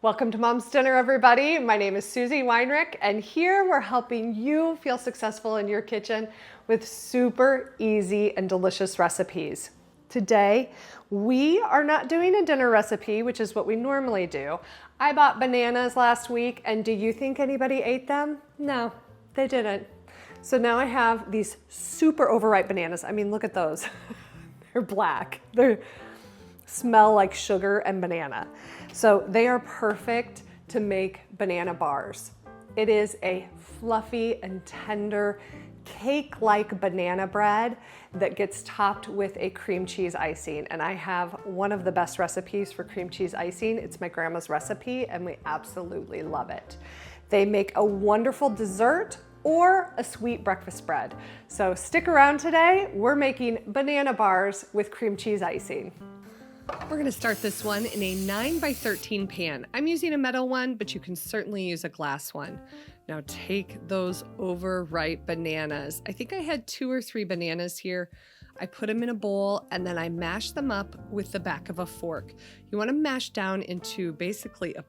Welcome to Mom's Dinner, everybody. My name is Susie Weinrich, and here we're helping you feel successful in your kitchen with super easy and delicious recipes. Today, we are not doing a dinner recipe, which is what we normally do. I bought bananas last week, and do you think anybody ate them? No, they didn't. So now I have these super overripe bananas. I mean, look at those. They're black. They smell like sugar and banana. So they are perfect to make banana bars. It is a fluffy and tender cake-like banana bread that gets topped with a cream cheese icing. And I have one of the best recipes for cream cheese icing. It's my grandma's recipe and we absolutely love it. They make a wonderful dessert or a sweet breakfast bread. So stick around today. We're making banana bars with cream cheese icing. We're gonna start this one in a 9x13 pan. I'm using a metal one, but you can certainly use a glass one. Now take those overripe bananas. I think I had 2 or 3 bananas here. I put them in a bowl and then I mashed them up with the back of a fork. You wanna mash down into basically a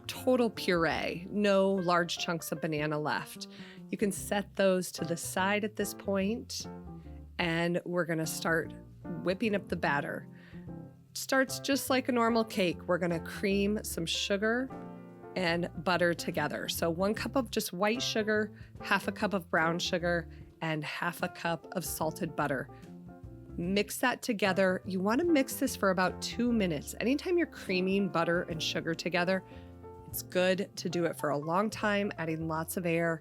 total puree, no large chunks of banana left. You can set those to the side at this point, and we're gonna start whipping up the batter. Starts just like a normal cake. We're gonna cream some sugar and butter together. So 1 cup of just white sugar, 1/2 cup of brown sugar, and 1/2 cup of salted butter. Mix that together. You wanna mix this for about 2 minutes. Anytime you're creaming butter and sugar together, it's good to do it for a long time, adding lots of air.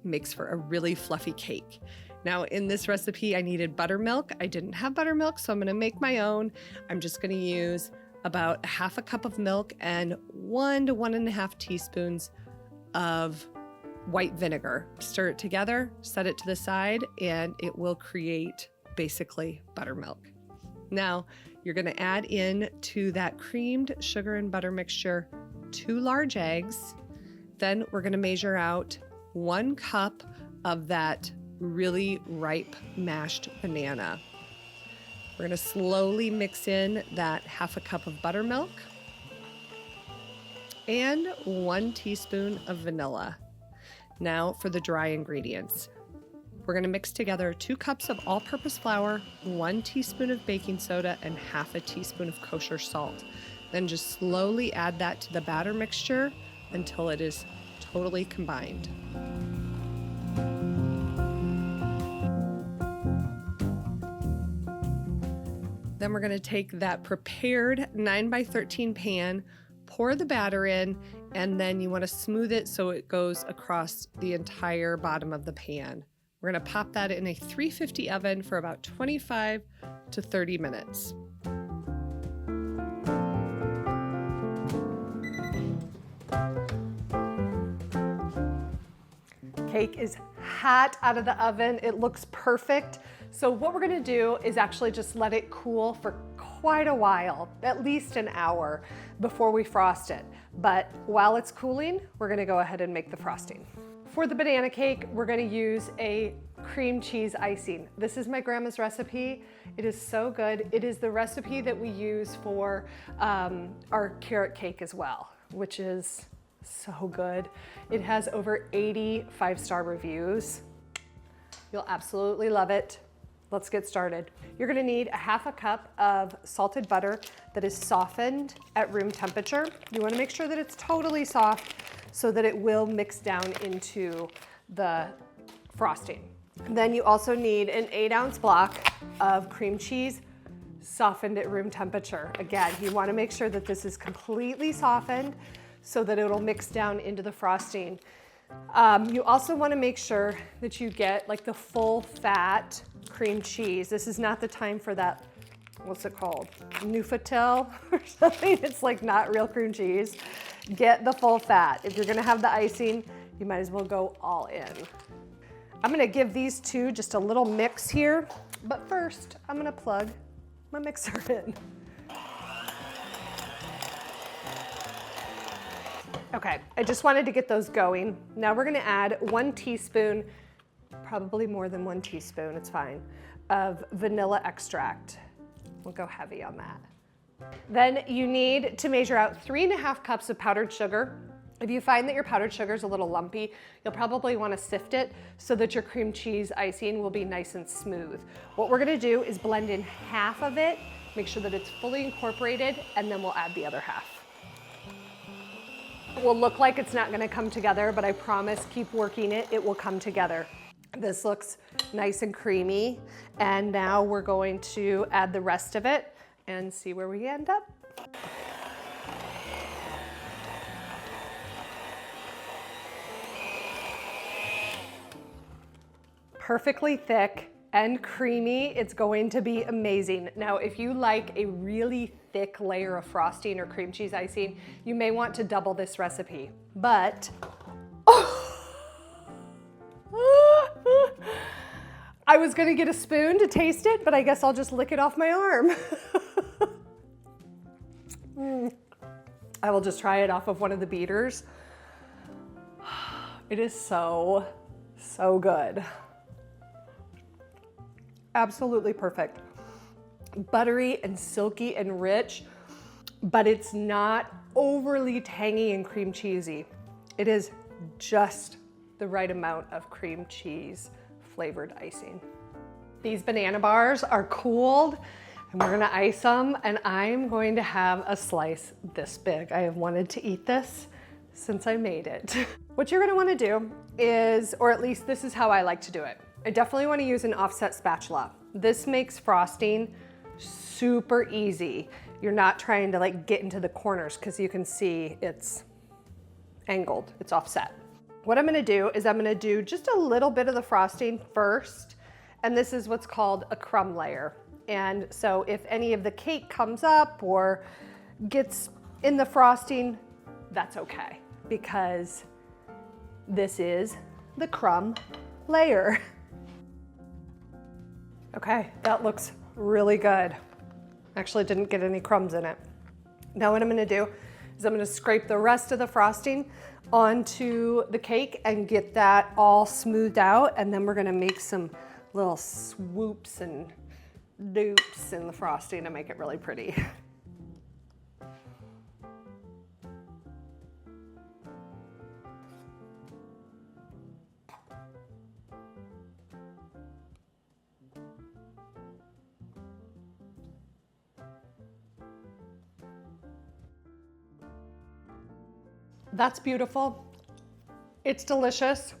Makes for a really fluffy cake. Now in this recipe, I needed buttermilk. I didn't have buttermilk, so I'm gonna make my own. I'm just gonna use about 1/2 cup of milk and 1 to 1.5 teaspoons of white vinegar. Stir it together, set it to the side, and it will create basically buttermilk. Now you're gonna add in to that creamed sugar and butter mixture 2 large eggs. Then we're gonna measure out 1 cup of that really ripe mashed banana. We're gonna slowly mix in that 1/2 cup of buttermilk and 1 teaspoon of vanilla. Now for the dry ingredients. We're gonna mix together 2 cups of all-purpose flour, 1 teaspoon of baking soda, and 1/2 teaspoon of kosher salt. Then just slowly add that to the batter mixture until it is totally combined. Then we're gonna take that prepared 9x13 pan, pour the batter in, and then you wanna smooth it so it goes across the entire bottom of the pan. We're gonna pop that in a 350 oven for about 25 to 30 minutes. Cake is hot out of the oven. It looks perfect. So what we're gonna do is actually just let it cool for quite a while, at least an hour before we frost it. But while it's cooling, we're gonna go ahead and make the frosting. For the banana cake, we're gonna use a cream cheese icing. This is my grandma's recipe. It is so good. It is the recipe that we use for our carrot cake as well, which is so good. It has over 80 5-star reviews. You'll absolutely love it. Let's get started. You're gonna need 1/2 cup of salted butter that is softened at room temperature. You wanna make sure that it's totally soft so that it will mix down into the frosting. Then you also need an 8-ounce block of cream cheese softened at room temperature. Again, you wanna make sure that this is completely softened so that it'll mix down into the frosting. You also want to make sure that you get like the full fat cream cheese. This is not the time for that, what's it called? Nougatel or something. It's like not real cream cheese. Get the full fat. If you're gonna have the icing, you might as well go all in. I'm gonna give these two just a little mix here, but first I'm gonna plug my mixer in. Okay, I just wanted to get those going. Now we're gonna add 1 teaspoon, probably more than 1 teaspoon, it's fine, of vanilla extract. We'll go heavy on that. Then you need to measure out 3.5 cups of powdered sugar. If you find that your powdered sugar is a little lumpy, you'll probably want to sift it so that your cream cheese icing will be nice and smooth. What we're going to do is blend in half of it, make sure that it's fully incorporated, and then we'll add the other half. It will look like it's not going to come together, but I promise, keep working it, it will come together. This looks nice and creamy, and now we're going to add the rest of it and see where we end up. Perfectly thick and creamy. It's going to be amazing. Now, if you like a really thick layer of frosting or cream cheese icing, you may want to double this recipe, but I was gonna get a spoon to taste it, but I guess I'll just lick it off my arm. I will just try it off of one of the beaters. It is so, so good. Absolutely perfect. Buttery and silky and rich, but it's not overly tangy and cream cheesy. It is just the right amount of cream cheese flavored icing. These banana bars are cooled and we're gonna ice them, and I'm going to have a slice this big. I have wanted to eat this since I made it. What you're gonna wanna do is, or at least this is how I like to do it, I definitely wanna use an offset spatula. This makes frosting super easy. You're not trying to like get into the corners because you can see it's angled, it's offset. What I'm gonna do is I'm gonna do just a little bit of the frosting first, and this is what's called a crumb layer. And so if any of the cake comes up or gets in the frosting, that's okay, because this is the crumb layer. Okay, that looks really good. Actually didn't get any crumbs in it. Now what I'm gonna do is I'm gonna scrape the rest of the frosting onto the cake and get that all smoothed out, and then we're gonna make some little swoops and dupes in the frosting to make it really pretty. That's beautiful. It's delicious.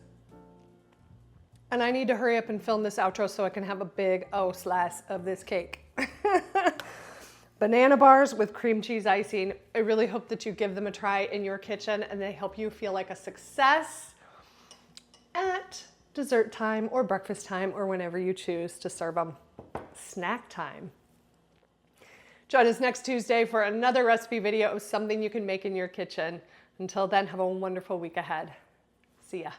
And I need to hurry up and film this outro so I can have a big slice of this cake. Banana bars with cream cheese icing. I really hope that you give them a try in your kitchen and they help you feel like a success at dessert time or breakfast time or whenever you choose to serve them. Snack time. Join us next Tuesday for another recipe video of something you can make in your kitchen. Until then, have a wonderful week ahead. See ya.